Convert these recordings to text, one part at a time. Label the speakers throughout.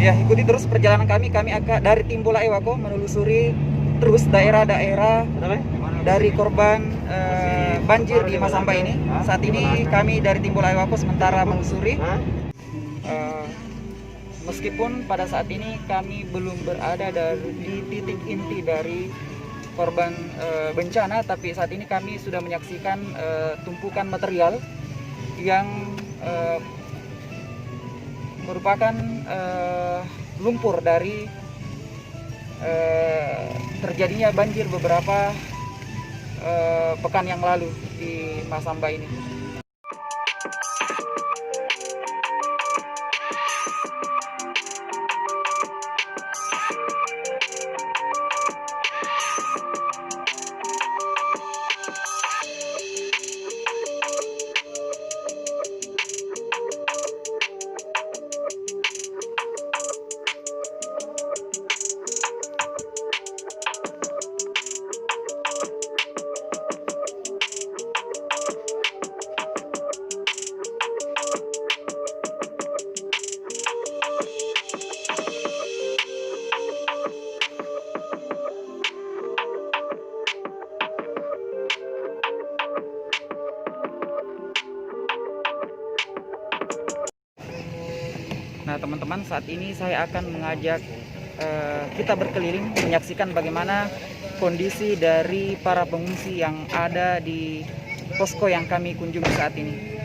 Speaker 1: Ya, ikuti terus perjalanan kami. Kami akan dari Timbula Ewako menelusuri terus daerah-daerah dari korban banjir di Masamba ini. Saat ini kami dari Timbula Ewako sementara menelusuri. Meskipun pada saat ini kami belum berada di titik inti dari korban bencana, tapi saat ini kami sudah menyaksikan tumpukan material yang merupakan lumpur dari terjadinya banjir beberapa pekan yang lalu di Masamba ini. Nah teman-teman, saat ini saya akan mengajak kita berkeliling menyaksikan bagaimana kondisi dari para pengungsi yang ada di posko yang kami kunjungi saat ini.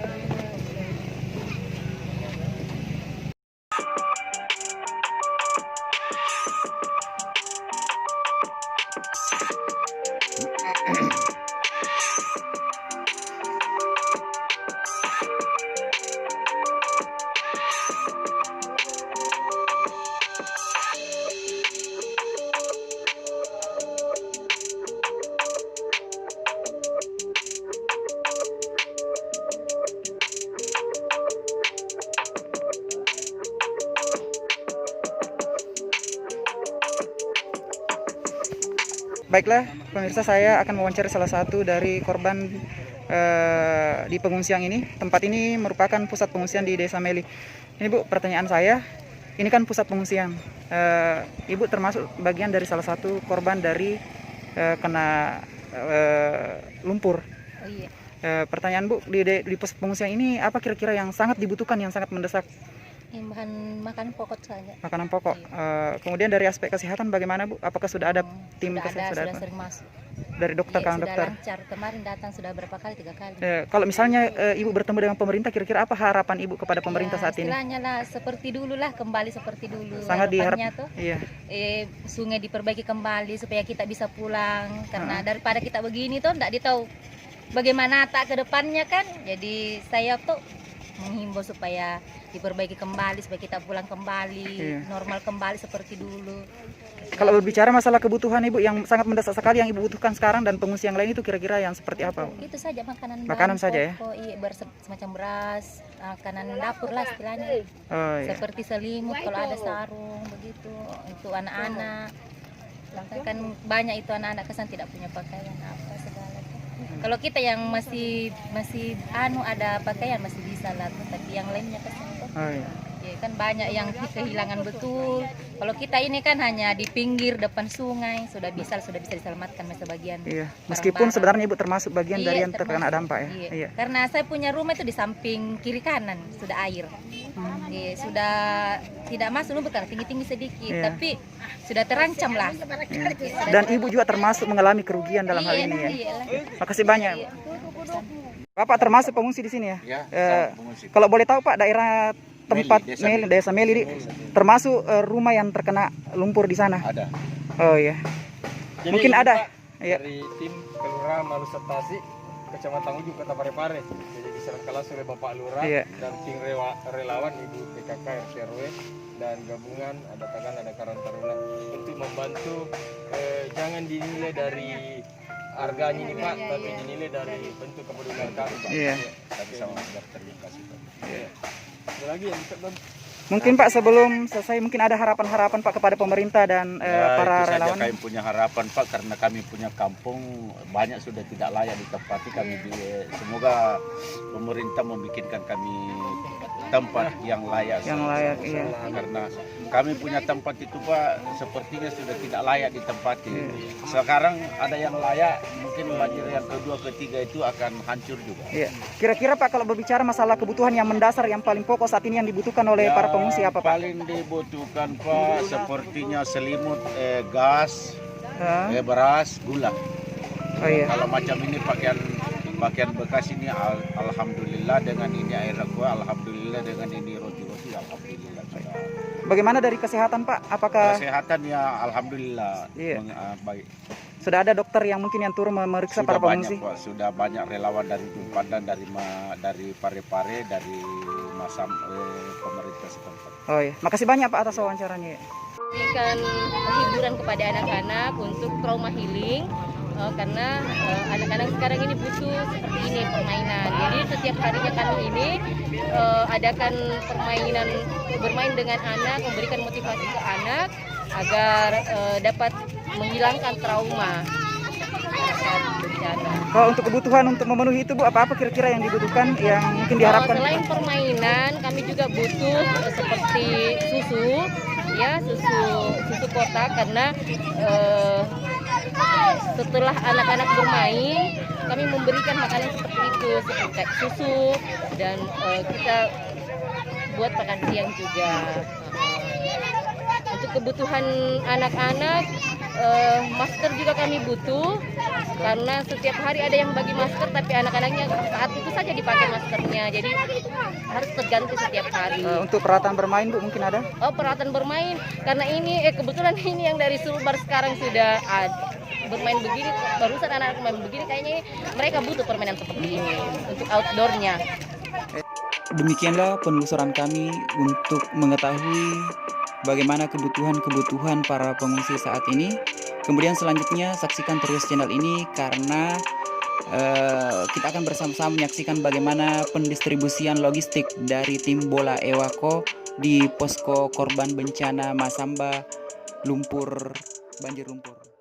Speaker 1: Baiklah pemirsa, saya akan mewawancari salah satu dari korban di pengungsian ini. Tempat ini merupakan pusat pengungsian di Desa Meli. Ini Bu, pertanyaan saya, ini kan pusat pengungsian. Ibu termasuk bagian dari salah satu korban dari kena lumpur.
Speaker 2: Oh iya.
Speaker 1: Pertanyaan Bu, di pusat pengungsian ini apa kira-kira yang sangat dibutuhkan, yang sangat mendesak?
Speaker 2: Bahan makanan pokok saja.
Speaker 1: Makanan pokok.
Speaker 2: Iya.
Speaker 1: Kemudian dari aspek kesehatan bagaimana Bu? Apakah sudah ada tim kesehatan?
Speaker 2: Sudah sering masuk.
Speaker 1: Dari dokter,
Speaker 2: Iya,
Speaker 1: kan
Speaker 2: sudah
Speaker 1: dokter?
Speaker 2: lancar. Kemarin datang sudah berapa kali? 3 kali.
Speaker 1: Kalau misalnya Ibu bertemu dengan pemerintah, kira-kira apa harapan Ibu kepada pemerintah saat ini?
Speaker 2: Istilahnya lah seperti dulu lah, kembali seperti dulu.
Speaker 1: Sangat
Speaker 2: Harapannya tuh,
Speaker 1: iya.
Speaker 2: sungai diperbaiki kembali supaya kita bisa pulang. Karena daripada kita begini tuh tidak ditahu bagaimana tak ke depannya kan. Jadi saya tuh menghimbau supaya diperbaiki kembali, supaya kita pulang kembali, normal kembali seperti dulu.
Speaker 1: Kalau berbicara masalah kebutuhan Ibu yang sangat mendesak sekali yang Ibu butuhkan sekarang dan pengungsi yang lain itu kira-kira yang seperti apa?
Speaker 2: Itu saja makanan
Speaker 1: saja
Speaker 2: pokok, ya. Iya, semacam beras, makanan dapur lah istilahnya.
Speaker 1: Oh, iya.
Speaker 2: Seperti selimut, kalau ada sarung begitu untuk anak-anak. Kan banyak itu anak-anak kesan tidak punya pakaian apa segala. Kalau kita yang masih ada pakaian masih bisa lah, tapi yang lainnya kesan tuh.
Speaker 1: Oh, iya.
Speaker 2: Ya, kan banyak yang kehilangan betul. Kalau kita ini kan hanya di pinggir depan sungai, sudah bisa diselamatkan sebagian.
Speaker 1: Iya. Meskipun sebenarnya Ibu termasuk bagian dari yang terkena dampak ya.
Speaker 2: Iya.
Speaker 1: Iya.
Speaker 2: Karena saya punya rumah itu di samping kiri kanan sudah air. Iya, sudah tidak masuk bukan tinggi-tinggi sedikit, tapi sudah terancam lah.
Speaker 1: Iya. Dan Ibu juga termasuk mengalami kerugian dalam hal ini ya. Makasih banyak.
Speaker 2: Iya.
Speaker 1: Bapak termasuk pengungsi di sini ya?
Speaker 3: Pengungsi.
Speaker 1: Kalau boleh tahu Pak, daerah tempat Desa Meli termasuk rumah yang terkena lumpur di sana?
Speaker 3: Ada.
Speaker 1: Oh iya.
Speaker 3: Jadi
Speaker 1: Mungkin ada.
Speaker 3: Iya. Dari tim Kelurahan Malusertasi, Kecamatan Ujung, Kota Parepare. Jadi diserahkan langsung oleh Bapak Lurah dan tim relawan Ibu PKK RT RW dan gabungan ada Tagan, ada Karang Taruna untuk membantu. Jangan dinilai dari harganya nih Pak, tapi dinilai dari bentuk kepedulian kami Pak.
Speaker 1: Iya.
Speaker 3: Tapi sama terima kasih Pak. Iya. Ada lagi yang bisa Bang?
Speaker 1: Mungkin Pak sebelum selesai mungkin ada harapan-harapan Pak kepada pemerintah dan para
Speaker 3: itu
Speaker 1: relawan.
Speaker 3: saja kami punya harapan Pak, karena kami punya kampung banyak sudah tidak layak ditempati kami. Semoga pemerintah membikinkan kami
Speaker 4: tempat yang layak.
Speaker 1: Yang layak, iya.
Speaker 4: Karena kami punya tempat itu Pak, sepertinya sudah tidak layak ditempati. Sekarang ada yang layak, mungkin banjir yang kedua, ketiga itu akan hancur juga.
Speaker 1: Iya. Kira-kira Pak kalau berbicara masalah kebutuhan yang mendasar, yang paling pokok saat ini yang dibutuhkan oleh para pengungsi apa Pak?
Speaker 4: Paling dibutuhkan Pak, sepertinya selimut, gas, beras, gula.
Speaker 1: Oh iya.
Speaker 4: Kalau macam ini pakaian bekas ini alhamdulillah, dengan ini air aqua alhamdulillah, dengan ini roti-roti alhamdulillah.
Speaker 1: Bagaimana dari kesehatan Pak? Apakah
Speaker 4: Kesehatan ya alhamdulillah,
Speaker 1: Iya.
Speaker 4: Baik.
Speaker 1: Sudah ada dokter yang mungkin yang turun memeriksa para pengungsi?
Speaker 4: Banyak Pak, sudah banyak relawan dari Pandan, dari Parepare, dari Masam, pemerintah setempat.
Speaker 1: Oh iya. Makasih banyak Pak atas wawancaranya.
Speaker 2: Berikan hiburan kepada anak-anak untuk trauma healing. Karena anak-anak sekarang ini butuh seperti ini permainan. Jadi setiap harinya kami ini adakan permainan, bermain dengan anak, memberikan motivasi ke anak agar dapat menghilangkan trauma saat bencana.
Speaker 1: Kalau untuk kebutuhan untuk memenuhi itu Bu, apa-apa kira-kira yang dibutuhkan, yang mungkin diharapkan?
Speaker 2: Selain permainan, kami juga butuh seperti susu, ya susu kotak, karena setelah anak-anak bermain, kami memberikan makanan seperti itu, seperti susu, dan kita buat makan siang juga. Untuk kebutuhan anak-anak, masker juga kami butuh, karena setiap hari ada yang bagi masker, tapi anak-anaknya saat itu saja dipakai maskernya, jadi harus terganti setiap hari.
Speaker 1: Untuk peralatan bermain Bu mungkin ada?
Speaker 2: Oh, peralatan bermain, karena ini kebetulan ini yang dari Sulbar sekarang sudah bermain begini, barusan anak-anak main begini, kayaknya mereka butuh permainan seperti ini untuk outdoornya.
Speaker 1: Demikianlah penelusuran kami untuk mengetahui bagaimana kebutuhan para pengungsi saat ini. Kemudian selanjutnya saksikan terus channel ini, karena kita akan bersama-sama menyaksikan bagaimana pendistribusian logistik dari tim bola Ewako di posko korban bencana Masamba banjir lumpur.